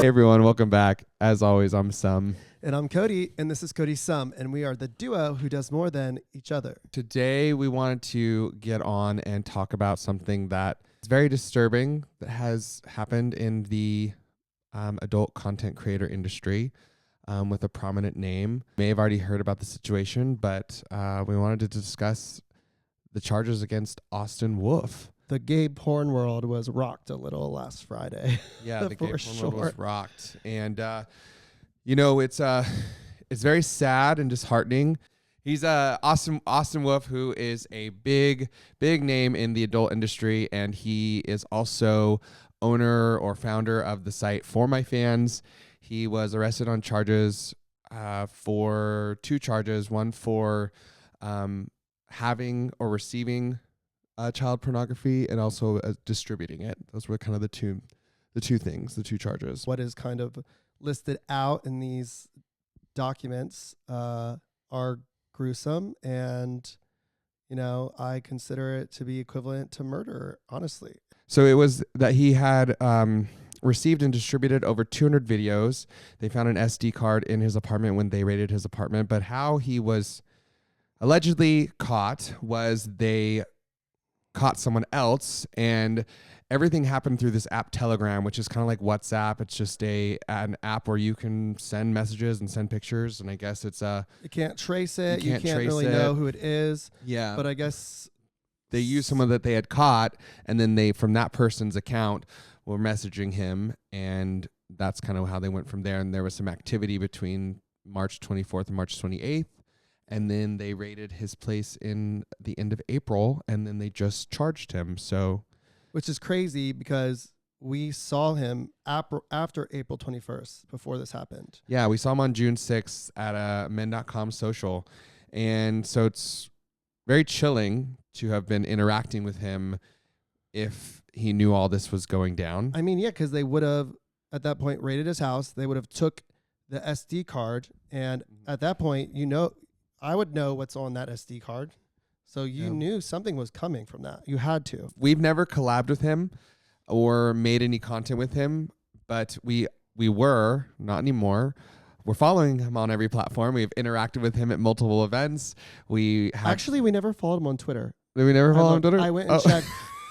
Hey everyone, welcome back. As always, I'm Sum. And I'm Koaty, and this is Koaty Sum, and we are the duo who does more than each other. Today, we wanted to get on and talk about something that is very disturbing that has happened in the adult content creator industry with a prominent name. You may have already heard about the situation, but we wanted to discuss the charges against Austin Wolf. The gay porn world was rocked a little last Friday. Yeah, the gay porn world was rocked. And, it's very sad and disheartening. He's Austin Wolf, who is a big name in the adult industry, and he is also owner or founder of the site For My Fans. He was arrested on charges for two charges, one for having or receiving child pornography and also distributing it. Those were kind of the two charges. What is kind of listed out in these documents are gruesome, and I consider it to be equivalent to murder, honestly. So it was that he had received and distributed over 200 videos. They found an SD card in his apartment when they raided his apartment, but how he was allegedly caught was they caught someone else, and everything happened through this app Telegram, which is kind of like WhatsApp. It's just an app where you can send messages and send pictures, and I guess it's you can't trace it. You can't trace really know who it is. Yeah, but I guess they used someone that they had caught, and then they, from that person's account, were messaging him, and that's kind of how they went from there. And there was some activity between March 24th and March 28th. And then they raided his place in the end of April, and then they just charged him. So, which is crazy because we saw him after April 21st, before this happened. Yeah, we saw him on June 6th at men.com social. And so it's very chilling to have been interacting with him if he knew all this was going down. I mean, yeah, because they would have, at that point, raided his house. They would have took the SD card. And at that point, I would know what's on that SD card. So you knew something was coming from that. You had to. We've never collabed with him or made any content with him, but we were, not anymore. We're following him on every platform. We've interacted with him at multiple events. Actually, we never followed him on Twitter. Did we never follow him on Twitter? I went and checked.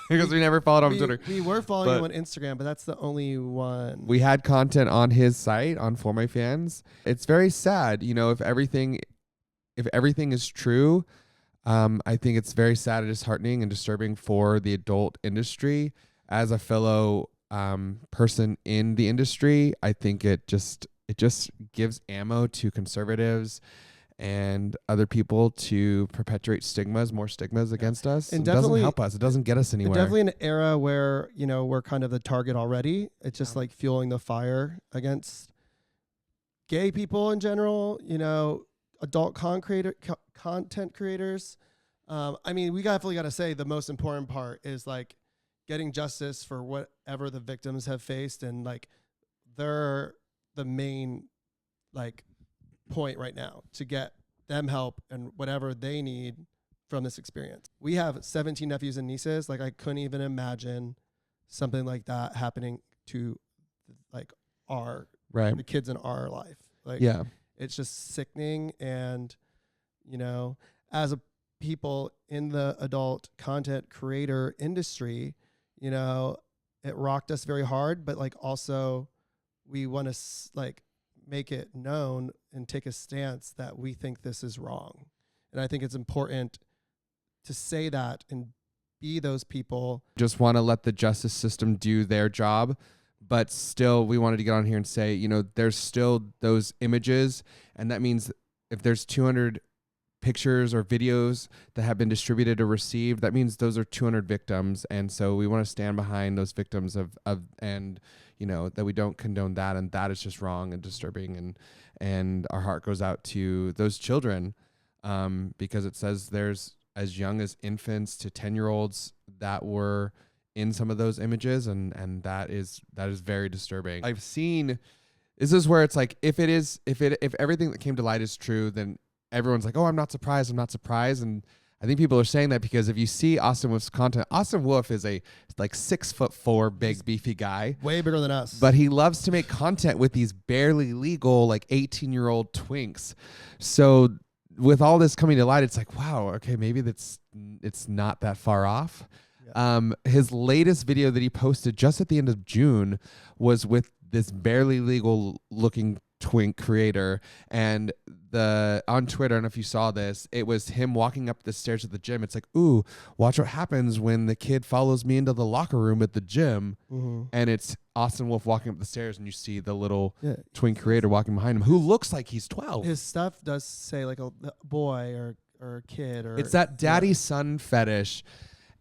Because we never followed him on Twitter. We were following him on Instagram, but that's the only one. We had content on his site, on For My Fans. It's very sad, if everything is true. I think it's very sad and disheartening and disturbing for the adult industry. As a fellow person in the industry, I think it just gives ammo to conservatives and other people to perpetuate more stigmas against us. And it doesn't help us. It doesn't get us anywhere. Definitely an era where, we're kind of the target already. It's just like fueling the fire against gay people in general, adult content creators. We definitely got to say the most important part is like getting justice for whatever the victims have faced, and like they're the main point right now to get them help and whatever they need from this experience. We have 17 nephews and nieces. Like I couldn't even imagine something like that happening to the kids in our life. It's just sickening. And, as a people in the adult content creator industry, it rocked us very hard, but also we want to make it known and take a stance that we think this is wrong. And I think it's important to say that and be those people. Just want to let the justice system do their job. But still, we wanted to get on here and say, there's still those images. And that means if there's 200 pictures or videos that have been distributed or received, that means those are 200 victims. And so we want to stand behind those victims and that we don't condone that. And that is just wrong and disturbing. And our heart goes out to those children because it says there's as young as infants to 10-year-olds that were in some of those images, and that is very disturbing. I've seen, this is where it's like, if everything that came to light is true, then everyone's like, oh, I'm not surprised. And I think people are saying that because if you see Austin Wolf's content, Austin Wolf is a like 6'4" big beefy guy, way bigger than us. but he loves to make content with these barely legal like 18-year-old twinks. So with all this coming to light, it's like, wow, okay, maybe it's not that far off. Yeah. His latest video that he posted just at the end of June was with this barely legal looking twink creator, and on Twitter, I don't know if you saw this, it was him walking up the stairs at the gym. It's like, ooh, watch what happens when the kid follows me into the locker room at the gym. Mm-hmm. And it's Austin Wolf walking up the stairs, and you see the little twink creator walking behind him who looks like he's 12. His stuff does say like a boy or a kid, or it's that daddy son fetish.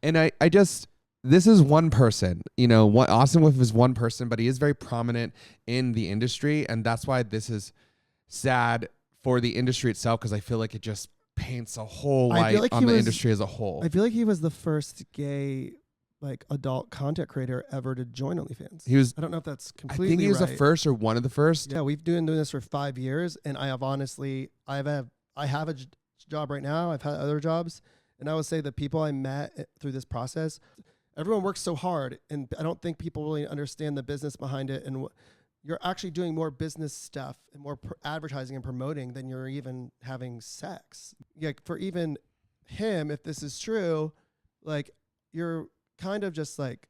And I just, this is one person, you know, what Austin Wolf is one person, but he is very prominent in the industry. And that's why this is sad for the industry itself, because I feel like it just paints a whole light on the industry as a whole. I feel like he was the first gay like adult content creator ever to join OnlyFans. I don't know if that's completely right. I think he was the first or one of the first. Yeah, we've been doing this for 5 years, and I have a job right now. I've had other jobs, and I would say the people I met through this process, everyone works so hard, and I don't think people really understand the business behind it, and you're actually doing more business stuff and more advertising and promoting than you're even having sex. Yeah, for even him, if this is true, like you're kind of just like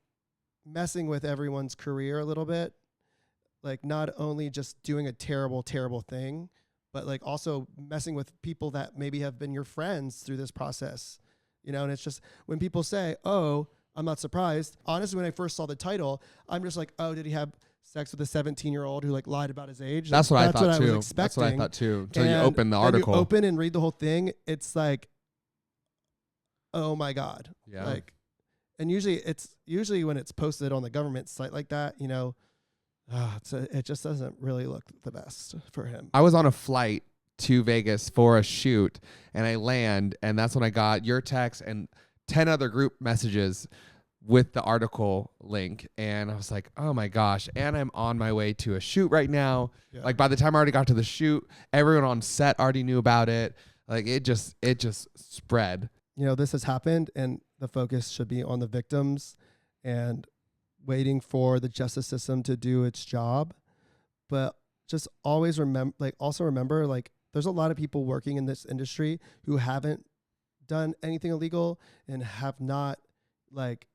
messing with everyone's career a little bit. Like not only just doing a terrible, terrible thing, but like also messing with people that maybe have been your friends through this process. You know, and it's just when people say, oh, I'm not surprised. Honestly, when I first saw the title, I'm just like, oh, did he have sex with a 17-year-old who like lied about his age? That's what I thought too. I was expecting. That's what I thought too. Until you open the article. You open and read the whole thing. It's like, oh my God. Yeah. Like, and usually when it's posted on the government site like that, you know, it just doesn't really look the best for him. I was on a flight to Vegas for a shoot, and I land, and that's when I got your text and 10 other group messages with the article link, and I was like, oh my gosh, and I'm on my way to a shoot right now. Yeah. Like by the time I already got to the shoot, everyone on set already knew about it. Like it just spread. You know, this has happened, and the focus should be on the victims and waiting for the justice system to do its job. But just always remember, there's a lot of people working in this industry who haven't done anything illegal and have not like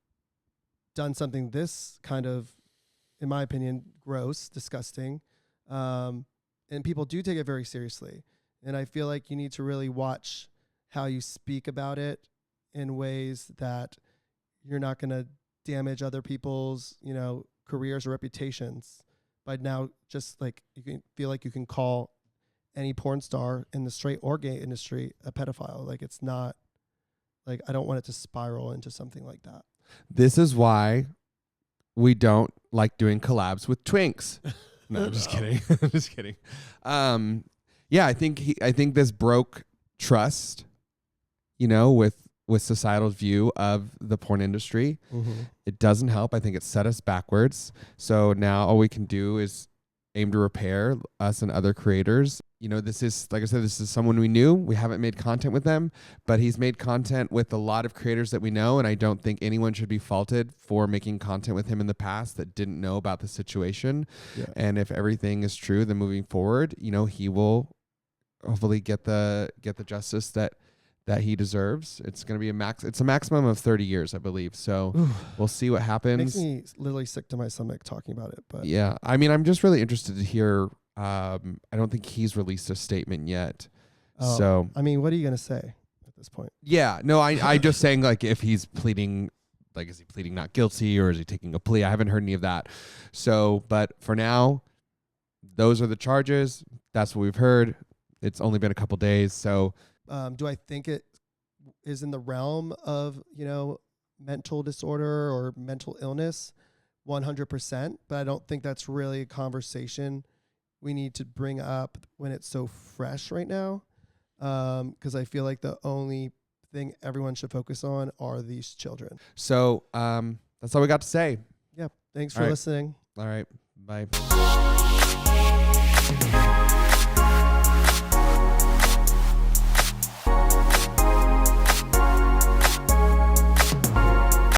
done something this kind of, in my opinion, gross, disgusting. And people do take it very seriously. And I feel like you need to really watch how you speak about it in ways that you're not going to damage other people's, you know, careers or reputations by now just like you can feel like you can call any porn star in the straight or gay industry a pedophile. Like it's not like, I don't want it to spiral into something like that. This is why we don't like doing collabs with twinks. No, I'm just kidding. I'm just kidding. Yeah, I think this broke trust, you know, with societal's view of the porn industry. Mm-hmm. It doesn't help. I think it set us backwards. So now all we can do is aim to repair, us and other creators. You know, this is, like I said, this is someone we knew. We haven't made content with them, but he's made content with a lot of creators that we know, and I don't think anyone should be faulted for making content with him in the past that didn't know about the situation. Yeah. And if everything is true, then moving forward, you know, he will hopefully get the justice that he deserves. It's going to be it's a maximum of 30 years, I believe. So we'll see what happens. Makes me literally sick to my stomach talking about it. But yeah, I mean, I'm just really interested to hear. I don't think he's released a statement yet. So I mean, what are you going to say at this point? Yeah, no, I just saying like if he's pleading, like is he pleading not guilty or is he taking a plea? I haven't heard any of that. So, but for now, those are the charges. That's what we've heard. It's only been a couple days, so. Do I think it is in the realm of, you know, mental disorder or mental illness? 100%. But I don't think that's really a conversation we need to bring up when it's so fresh right now. Because I feel like the only thing everyone should focus on are these children. So that's all we got to say. Yeah. Thanks for listening. All right. Bye.